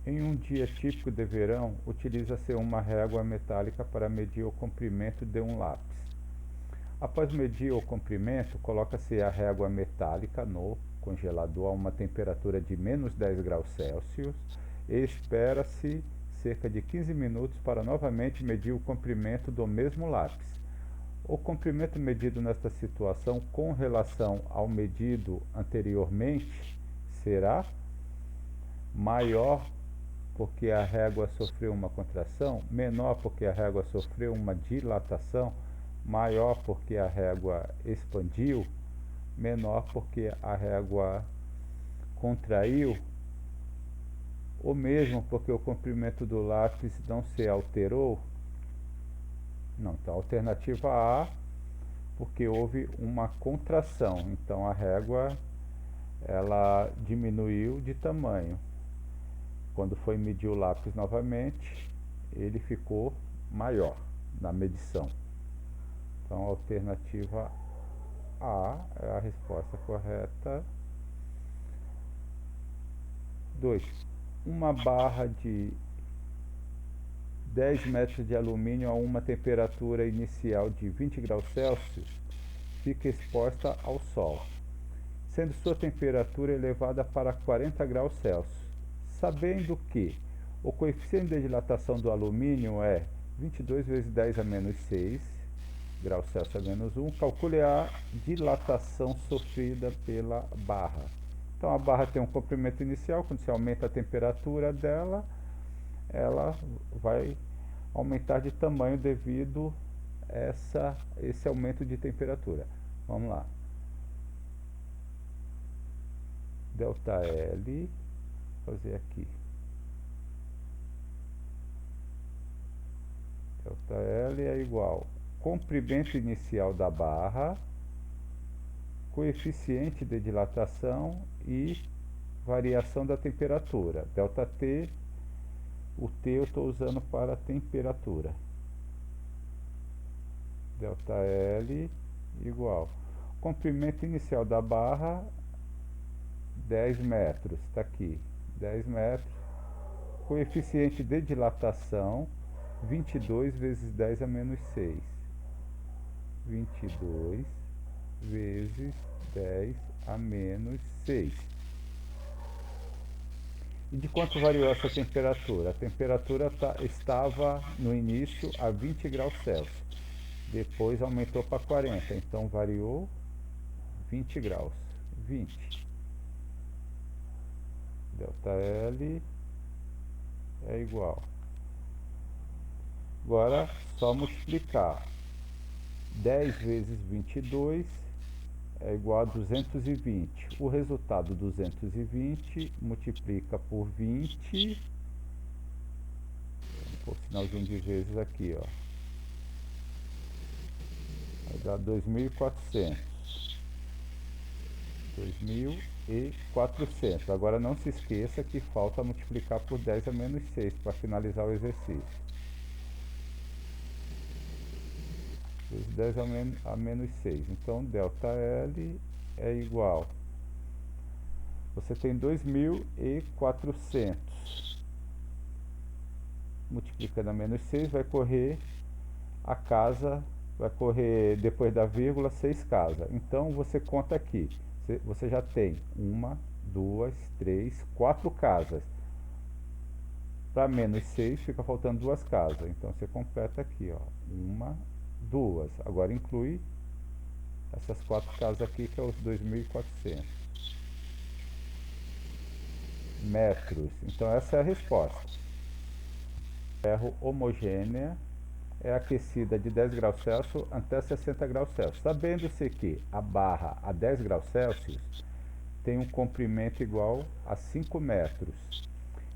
Em um dia típico de verão, utiliza-se uma régua metálica para medir o comprimento de um lápis. Após medir o comprimento, coloca-se a régua metálica no congelador a uma temperatura de menos 10 graus Celsius e espera-se cerca de 15 minutos para novamente medir o comprimento do mesmo lápis. O comprimento medido nesta situação com relação ao medido anteriormente será maior porque a régua sofreu uma contração, menor porque a régua sofreu uma dilatação, maior porque a régua expandiu, menor porque a régua contraiu, ou mesmo porque o comprimento do lápis não se alterou. Não, então, alternativa A, porque houve uma contração, então a régua ela diminuiu de tamanho. Quando foi medir o lápis novamente, ele ficou maior na medição. Então, a alternativa A é a resposta correta. 2. Uma barra de 10 metros de alumínio a uma temperatura inicial de 20 graus Celsius fica exposta ao sol, sendo sua temperatura elevada para 40 graus Celsius. Sabendo que o coeficiente de dilatação do alumínio é 22 vezes 10 a menos 6 graus Celsius a menos 1, calcule a dilatação sofrida pela barra. Então a barra tem um comprimento inicial, quando se aumenta a temperatura dela, ela vai aumentar de tamanho devido a esse aumento de temperatura. Vamos lá. Delta L, fazer aqui. Delta L é igual comprimento inicial da barra, coeficiente de dilatação e variação da temperatura. Delta T, o T eu estou usando para temperatura. Delta L igual comprimento inicial da barra, 10 metros, está aqui, 10 metros, coeficiente de dilatação, 22 vezes 10 a menos 6, 22 vezes 10 a menos 6. E de quanto variou essa temperatura? A temperatura estava no início a 20 graus Celsius, depois aumentou para 40, então variou 20 graus, 20. Delta L é igual. Agora, só multiplicar. 10 vezes 22 é igual a 220. O resultado 220 multiplica por 20. Vou pôr o sinalzinho de vezes aqui, ó. Vai dar 2.400. 2.400. Agora não se esqueça que falta multiplicar por 10 a menos 6 para finalizar o exercício. 10 a menos 6. Então, delta L é igual. Você tem 2.400. Multiplicando a menos 6, vai correr a casa, vai correr depois da vírgula 6 casas. Então, você conta aqui. Você já tem 1, 2, 3, 4 casas. Para menos 6, fica faltando 2 casas. Então, você completa aqui, ó. 1, 2. Agora inclui essas 4 casas aqui, que é os 2.400 metros. Então essa é a resposta. Ferro homogênea é aquecida de 10 graus Celsius até 60 graus Celsius. Sabendo-se que a barra a 10 graus Celsius tem um comprimento igual a 5 metros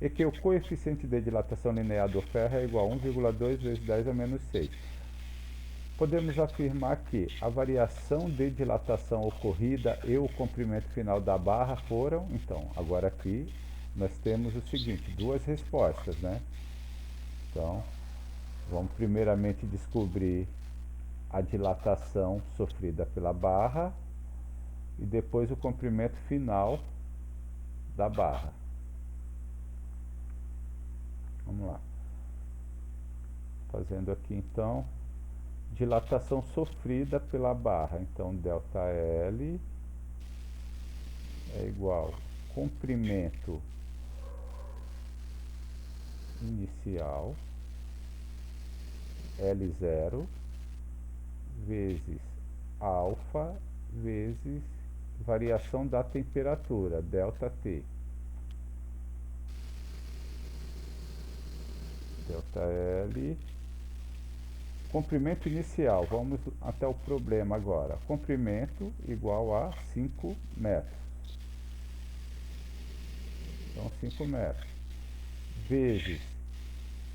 e que o coeficiente de dilatação linear do ferro é igual a 1,2 vezes 10 a menos 6. Podemos afirmar que a variação de dilatação ocorrida e o comprimento final da barra foram, então, agora aqui nós temos o seguinte, duas respostas, né? Então, vamos primeiramente descobrir a dilatação sofrida pela barra e depois o comprimento final da barra. Vamos lá. Fazendo aqui então, dilatação sofrida pela barra. Então, ΔL é igual comprimento inicial, L0, vezes alfa, vezes variação da temperatura, ΔT. ΔL, comprimento inicial, vamos até o problema agora. Comprimento igual a 5 metros. Então, 5 metros. Vezes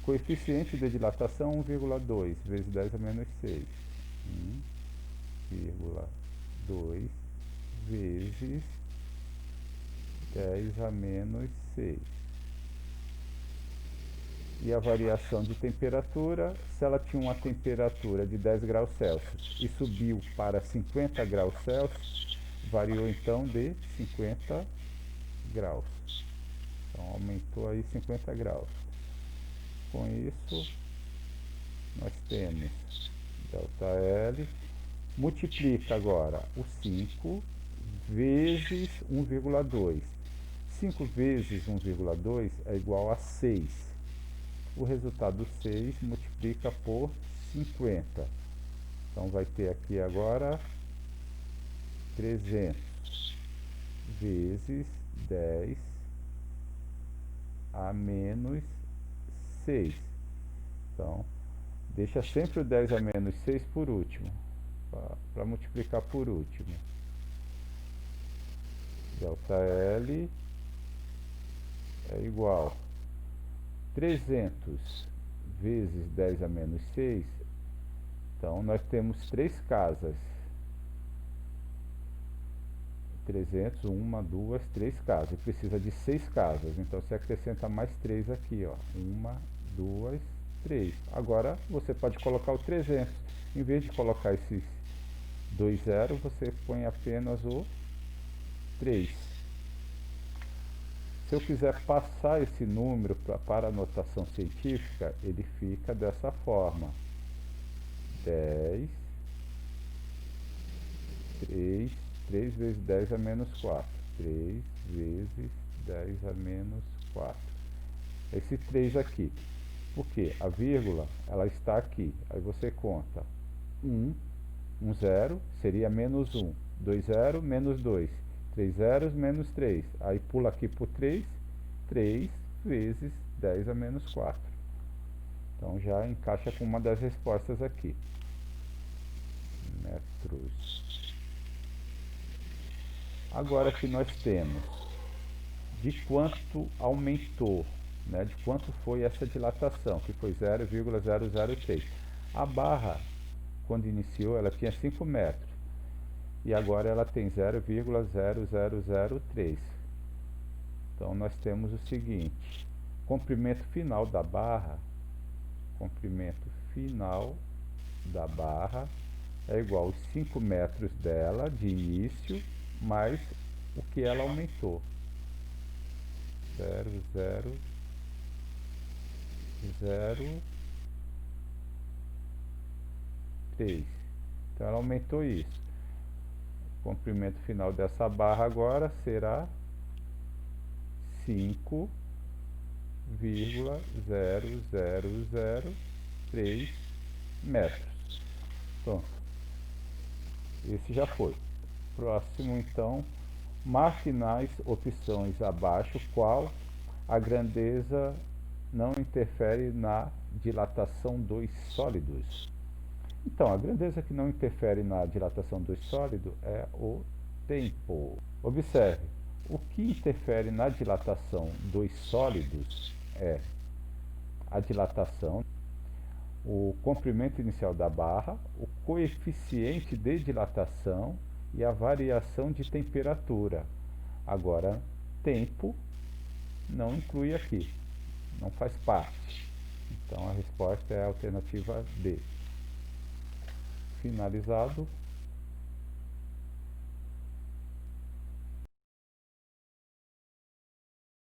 coeficiente de dilatação 1,2 vezes 10 a menos 6. 1,2 vezes 10 a menos 6. E a variação de temperatura, se ela tinha uma temperatura de 10 graus Celsius e subiu para 50 graus Celsius, variou então de 50 graus. Então aumentou aí 50 graus. Com isso, nós temos ΔL, multiplica agora o 5 vezes 1,2. 5 vezes 1,2 é igual a 6. O resultado 6 multiplica por 50. Então vai ter aqui agora 300 vezes 10 a menos 6. Então, deixa sempre o 10 a menos 6 por último, para multiplicar por último. ΔL é igual 300 vezes 10 a menos 6. Então, nós temos 3 casas. 300, 1, 2, 3 casas. E precisa de 6 casas. Então, você acrescenta mais 3 aqui, ó. 1, 2, 3. Agora, você pode colocar o 300. Em vez de colocar esses 2 zeros, você põe apenas o 3. Se eu quiser passar esse número para a notação científica, ele fica dessa forma. 10, 3 vezes 10 a menos 4. 3 vezes 10 a menos 4. Esse 3 aqui. Porque a vírgula, ela está aqui. Aí você conta 1 0, seria menos 1. 2 0, menos 2. 3 zeros, menos 3. Aí pula aqui por 3. 3 vezes 10 a menos 4. Então já encaixa com uma das respostas aqui. Metros. Agora que nós temos de quanto aumentou, né, de quanto foi essa dilatação, que foi 0,003. A barra, quando iniciou, ela tinha 5 metros. E agora ela tem 0,0003. Então nós temos o seguinte: comprimento final da barra, é igual aos 5 metros dela de início mais o que ela aumentou. 0,003. Então ela aumentou isso. O comprimento final dessa barra agora será 5,0003 metros. Pronto. Esse já foi. Próximo, então, marque nas opções abaixo qual a grandeza não interfere na dilatação dos sólidos. Então, a grandeza que não interfere na dilatação do sólido é o tempo. Observe, o que interfere na dilatação dos sólidos é a dilatação, o comprimento inicial da barra, o coeficiente de dilatação e a variação de temperatura. Agora, tempo não inclui aqui, não faz parte. Então, a resposta é a alternativa D. Finalizado.